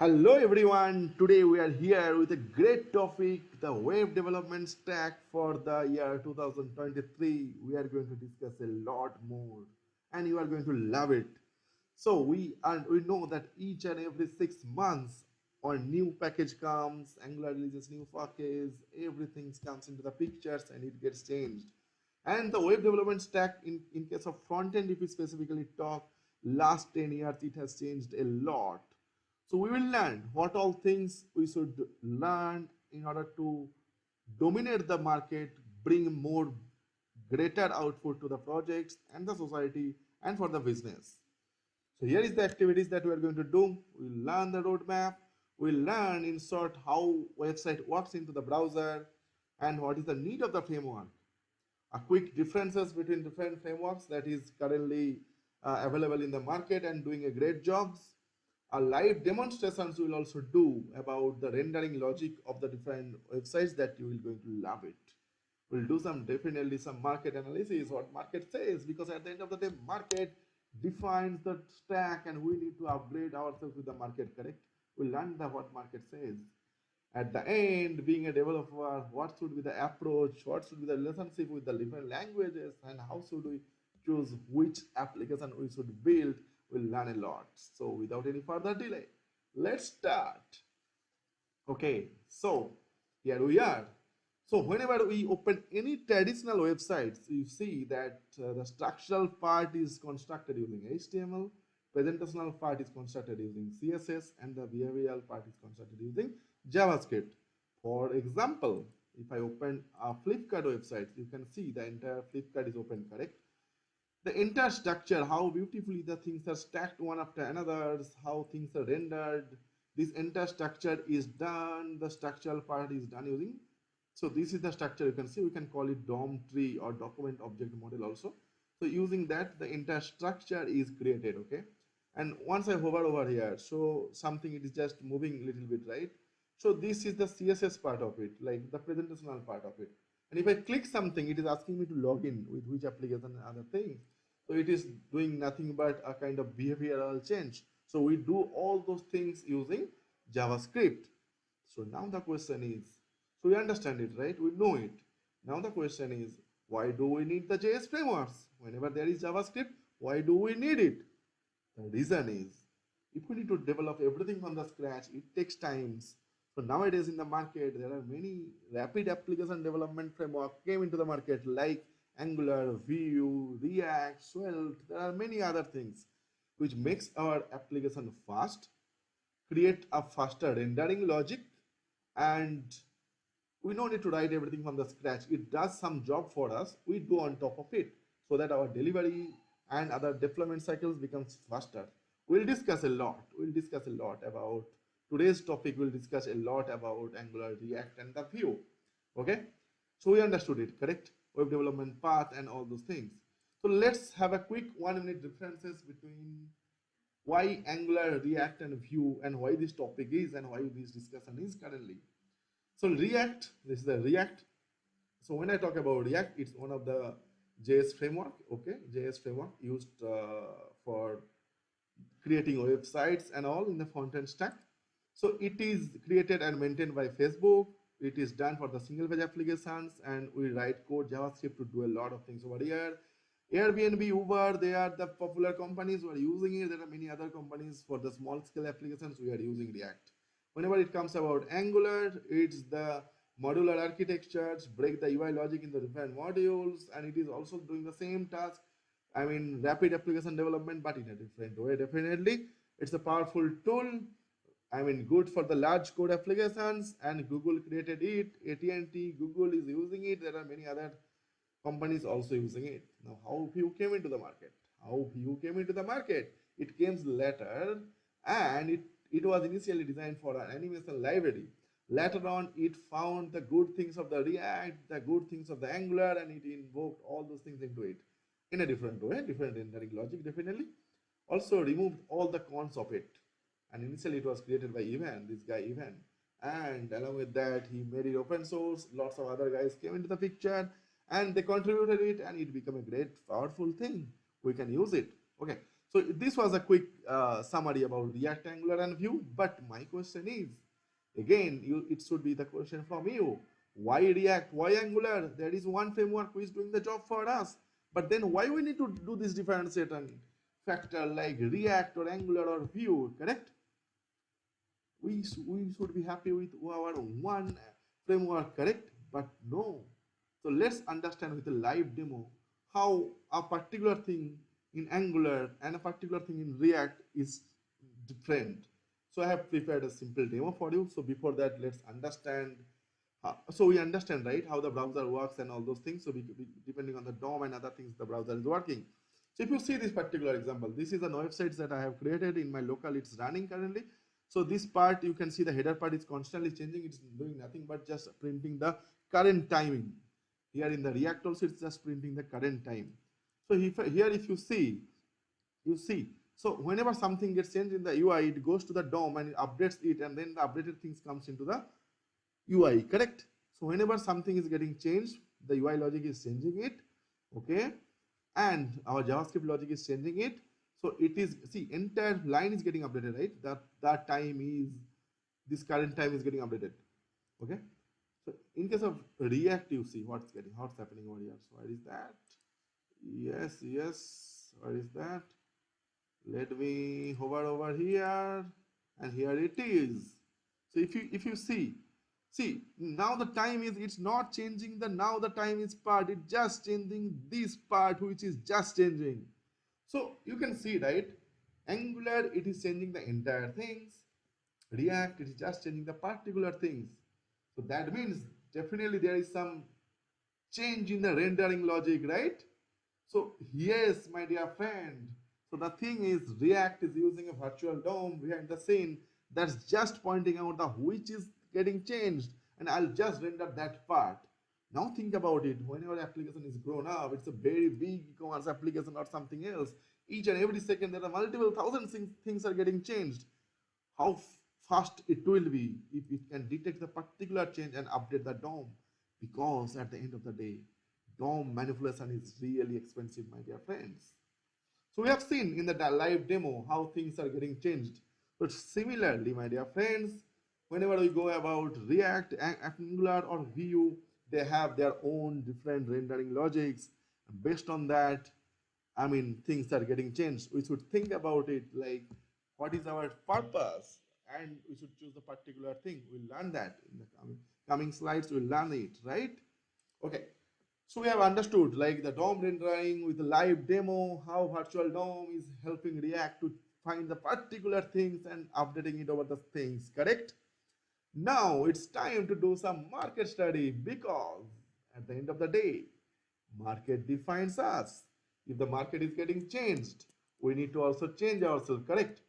Hello everyone, today we are here with a great topic, the web development stack for the year 2023. We are going to discuss a lot more and you are going to love it. So we know that each and every 6 months a new package comes, Angular releases new package, everything comes into the pictures and it gets changed. And the web development stack in case of front end, if we specifically talk, last 10 years it has changed a lot. So we will learn what all things we should learn in order to dominate the market, bring more greater output to the projects and the society and for the business. So here is the activities that we are going to do. We'll learn the roadmap. We'll learn in short how website works into the browser and what is the need of the framework. A quick differences between different frameworks that is currently available in the market and doing a great jobs. A live demonstrations we will also do about the rendering logic of the different websites that you will going to love it. We'll do some definitely some market analysis, what market says, because at the end of the day, market defines the stack and we need to upgrade ourselves with the market, correct? We'll learn the what market says. At the end, being a developer, what should be the approach, what should be the relationship with the different languages, and how should we choose which application we should build, we'll learn a lot. So without any further delay, let's start. Okay, so here we are. So whenever we open any traditional websites, you see that the structural part is constructed using HTML, presentational part is constructed using CSS, and the behavioral part is constructed using JavaScript. For example, if I open a Flipkart website, you can see the entire Flipkart is open, correct? The entire structure, how beautifully the things are stacked one after another, how things are rendered, this entire structure is done, the structural part is done using. So this is the structure, you can see, we can call it DOM tree or document object model also. So using that, the entire structure is created, okay? And once I hover over here, so something it is just moving a little bit, right? So this is the CSS part of it, like the presentational part of it. And if I click something, it is asking me to log in with which application and other things. So it is doing nothing but a kind of behavioral change. So we do all those things using JavaScript. So now the question is, so we understand it, right? We know it. Now the question is, why do we need the JS frameworks? Whenever there is JavaScript, why do we need it? The reason is, if we need to develop everything from the scratch, it takes times. So nowadays in the market, there are many rapid application development framework came into the market like Angular, Vue, React, Svelte. There are many other things which makes our application fast, create a faster rendering logic, and we don't need to write everything from the scratch. It does some job for us. We do on top of it so that our delivery and other deployment cycles becomes faster. We'll discuss a lot. We'll discuss a lot about today's topic. We'll discuss a lot about Angular, React, and the Vue. Okay, so we understood it, correct? Web development path and all those things. So let's have a quick 1 minute differences between why Angular, React, and Vue, and why this topic is and why this discussion is currently. So React, this is the React. So when I talk about React, it's one of the JS framework, okay? JS framework used for creating websites and all in the front-end stack. So it is created and maintained by Facebook. It is done for the single page applications, and we write code JavaScript to do a lot of things over here. Airbnb, Uber, they are the popular companies who are using it. There are many other companies for the small scale applications. We are using React. Whenever it comes about Angular, it's the modular architectures, break the UI logic in the different modules, and it is also doing the same task. I mean, rapid application development, but in a different way, definitely. It's a powerful tool. I mean, good for the large code applications, and Google created it. AT&T, Google is using it. There are many other companies also using it. Now, how Vue came into the market? How Vue came into the market? It came later, and it was initially designed for an animation library. Later on, it found the good things of the React, the good things of the Angular, and it invoked all those things into it in a different way, different rendering logic, definitely. Also removed all the cons of it. And initially it was created by Ivan, this guy Ivan. And along with that, he made it open source. Lots of other guys came into the picture and they contributed it, and it became a great, powerful thing. We can use it. Okay. So this was a quick summary about React, Angular, and Vue. But my question is, again, it should be the question from you. Why React? Why Angular? There is one framework which is doing the job for us. But then why we need to do this differentiation factor like React or Angular or Vue, correct? We should be happy with our one framework, correct? But no. So let's understand with a live demo how a particular thing in Angular and a particular thing in React is different. So I have prepared a simple demo for you. So before that, let's understand. So we understand, right, how the browser works and all those things. So depending on the DOM and other things, the browser is working. So if you see this particular example, this is an website that I have created in my local. It's running currently. So this part, you can see the header part is constantly changing. It's doing nothing but just printing the current timing. Here in the React also, it's just printing the current time. So here if you see, so whenever something gets changed in the UI, it goes to the DOM and it updates it, and then the updated things comes into the UI, correct? So whenever something is getting changed, the UI logic is changing it, okay? And our JavaScript logic is changing it. So it is, see, entire line is getting updated, right? That time is, this current time is getting updated, okay? So in case of React, you see what's happening over here. So where is that? Yes, where is that? Let me hover over here, and here it is. So if you see now the time is, it's not changing the now the time is part, it's just changing this part which is just changing. So you can see, right, Angular, it is changing the entire things. React, it is just changing the particular things. So that means definitely there is some change in the rendering logic, right? So yes, my dear friend, so the thing is, React is using a virtual DOM behind the scene that's just pointing out the which is getting changed, and I'll just render that part. Now think about it, when your application is grown up, it's a very big e-commerce application or something else. Each and every second there are multiple thousand things are getting changed. How fast it will be if it can detect the particular change and update the DOM, because at the end of the day, DOM manipulation is really expensive, my dear friends. So we have seen in the live demo how things are getting changed. But similarly, my dear friends, whenever we go about React, Angular or Vue, they have their own different rendering logics. Based on that, I mean, things are getting changed. We should think about it like, what is our purpose? And we should choose a particular thing. We'll learn that in the coming slides. We'll learn it, right? Okay. So we have understood like the DOM rendering with the live demo, how virtual DOM is helping React to find the particular things and updating it over the things, correct? Now it's time to do some market study, because at the end of the day, market defines us. If the market is getting changed, we need to also change ourselves, correct?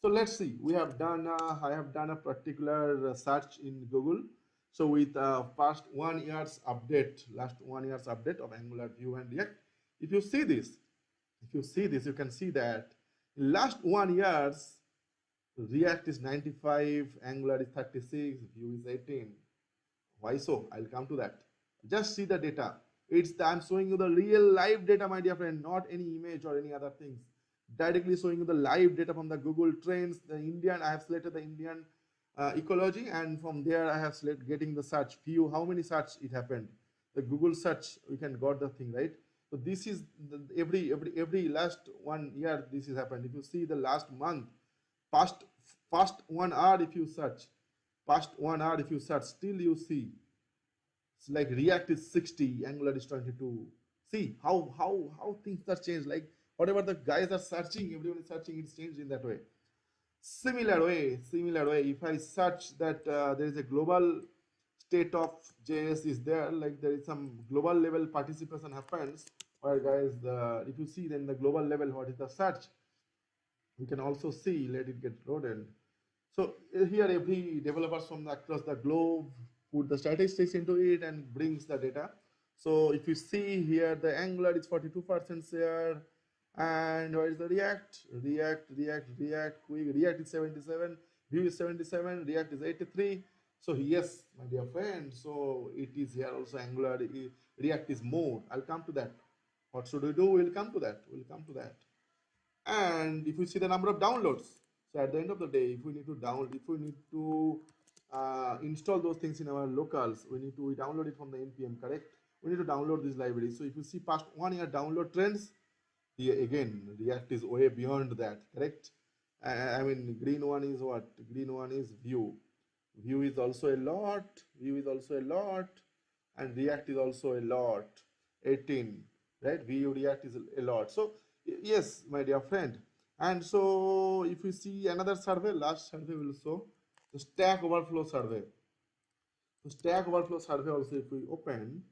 So let's see, I have done a particular search in Google. So with last 1 year's update of Angular, Vue and React, if you see this, you can see that in last 1 years, React is 95, Angular is 36, Vue is 18. Why so? I'll come to that. Just see the data. I'm showing you the real live data, my dear friend, not any image or any other things. Directly showing you the live data from the Google Trends, I have selected the Indian ecology, and from there I have selected getting the search view, how many search it happened. The Google search, we can got the thing, right? So this is every last 1 year this has happened. If you see the last month, past 1 hour, if you search, still you see it's like React is 60, Angular is 22. See how things are changed. Like whatever the guys are searching, everyone is searching, it's changed in that way. Similar way, if I search that there is a global state of JS is there, like there is some global level participation happens, where guys, if you see then the global level, what is the search, we can also see, let it get loaded. So here every developers from across the globe put the statistics into it and brings the data. So if you see here, the Angular is 42% share, and where is the React? React is 77, Vue is 77, React is 83. So yes, my dear friend, so it is here also Angular, React is more. I'll come to that. What should we do? We'll come to that. And if we see the number of downloads, so at the end of the day, if we need to install those things in our locals, we download it from the npm, correct? We need to download this library. So if you see past 1 year download trends, here again React is way beyond that, correct? I mean, green one is what? Green one is Vue. Vue is also a lot. Vue is also a lot, and React is also a lot. 18, right? Vue React is a lot. So yes, my dear friend. And so if you see another survey, last survey will show the Stack Overflow survey. So Stack Overflow survey also, if we open,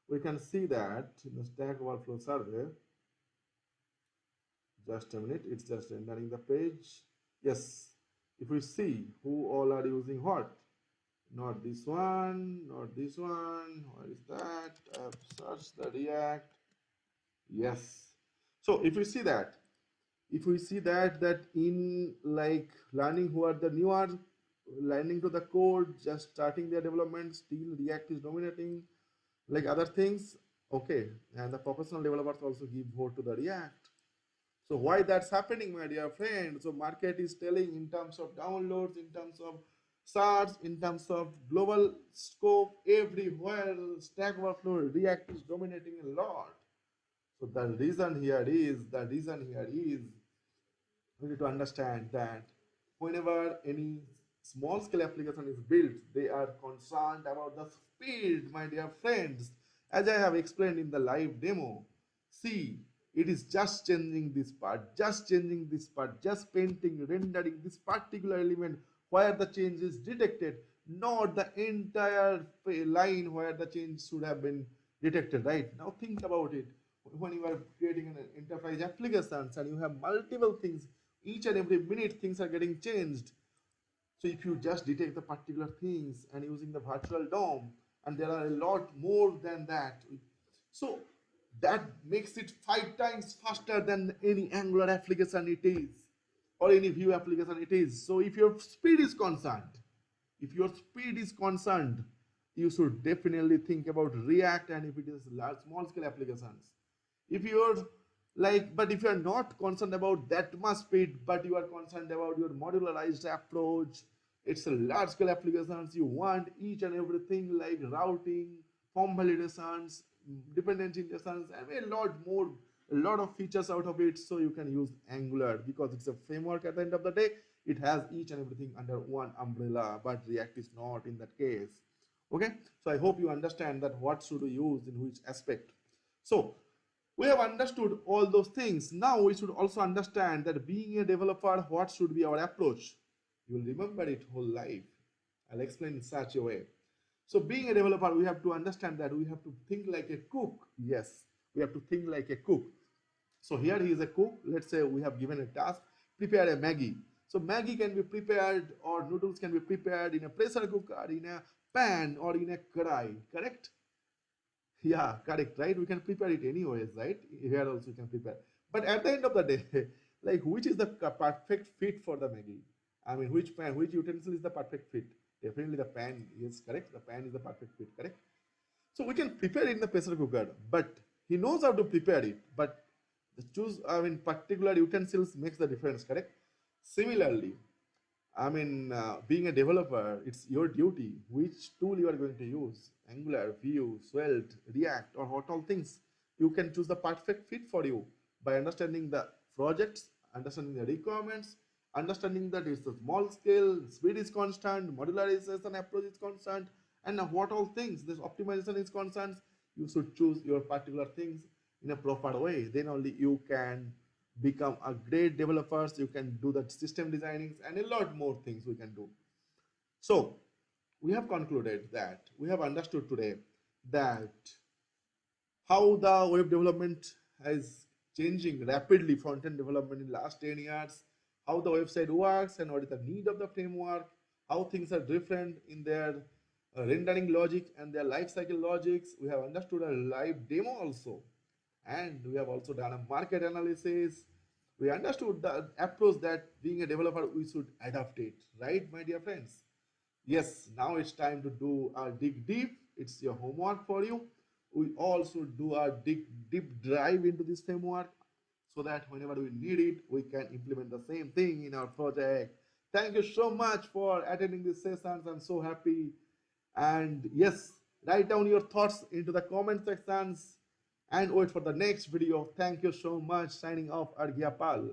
we can see that in the Stack Overflow survey. Just a minute, it's just rendering the page. Yes, if we see who all are using what, not this one, not this one, where is that? I've searched the React. Yes. So if we see that, that in like learning who are the newer, learning to the code, just starting their development, still React is dominating, like other things. Okay, and the professional developers also give vote to the React. So why that's happening, my dear friend? So market is telling in terms of downloads, in terms of search, in terms of global scope, everywhere Stack Overflow React is dominating a lot. So the reason here is we need to understand that whenever any small scale application is built, they are concerned about the speed, my dear friends. As I have explained in the live demo, see, it is just changing this part, just painting, rendering this particular element where the change is detected, not the entire line where the change should have been detected, right? Now think about it. When you are creating an enterprise applications and you have multiple things, each and every minute things are getting changed. So if you just detect the particular things and using the virtual DOM, and there are a lot more than that, so that makes it 5 times faster than any Angular application it is, or any Vue application it is. So if your speed is concerned, you should definitely think about React. And if it is large small scale applications, if you're but if you are not concerned about that much speed, but you are concerned about your modularized approach, it's a large scale applications, you want each and everything like routing, form validations, dependency injections, and a lot more, a lot of features out of it. So you can use Angular because it's a framework. At the end of the day, it has each and everything under one umbrella, but React is not in that case. Okay, so I hope you understand that what should we use in which aspect. So we have understood all those things. Now we should also understand that being a developer, what should be our approach? You will remember it whole life. I'll explain in such a way. So being a developer, we have to understand that we have to think like a cook. Yes, we have to think like a cook. So here he is a cook. Let's say we have given a task, prepare a Maggi. So Maggi can be prepared, or noodles can be prepared in a pressure cooker, in a pan, or in a karai, correct? Yeah, correct, right? We can prepare it anyways, right? Here also you can prepare. But at the end of the day, like which is the perfect fit for the Maggi? I mean, which pan, which utensil is the perfect fit? Definitely the pan is correct. The pan is the perfect fit, correct? So we can prepare it in the pressure cooker, but he knows how to prepare it. But the choose, I mean, particular utensils makes the difference, correct? Similarly, I mean, being a developer, it's your duty which tool you are going to use. Angular, Vue, Svelte, React, or what all things. You can choose the perfect fit for you by understanding the projects, understanding the requirements, understanding that it's a small scale, speed is constant, modularization approach is constant, and what all things, this optimization is constant. You should choose your particular things in a proper way. Then only you can become a great developers. You can do the system designings and a lot more things we can do. So we have concluded that we have understood today that how the web development is changing rapidly, front-end development in last 10 years, how the website works and what is the need of the framework, how things are different in their rendering logic and their lifecycle logics. We have understood a live demo also, and we have also done a market analysis. We understood the approach that being a developer we should adapt it, right, my dear friends? Yes, now it's time to do our dig deep. It's your homework for you. We all should do our deep dive into this framework. so that whenever we need it, we can implement the same thing in our project. Thank you so much for attending these sessions. I'm so happy. And yes, write down your thoughts into the comment sections and wait for the next video. Thank you so much. Signing off, Argyapal.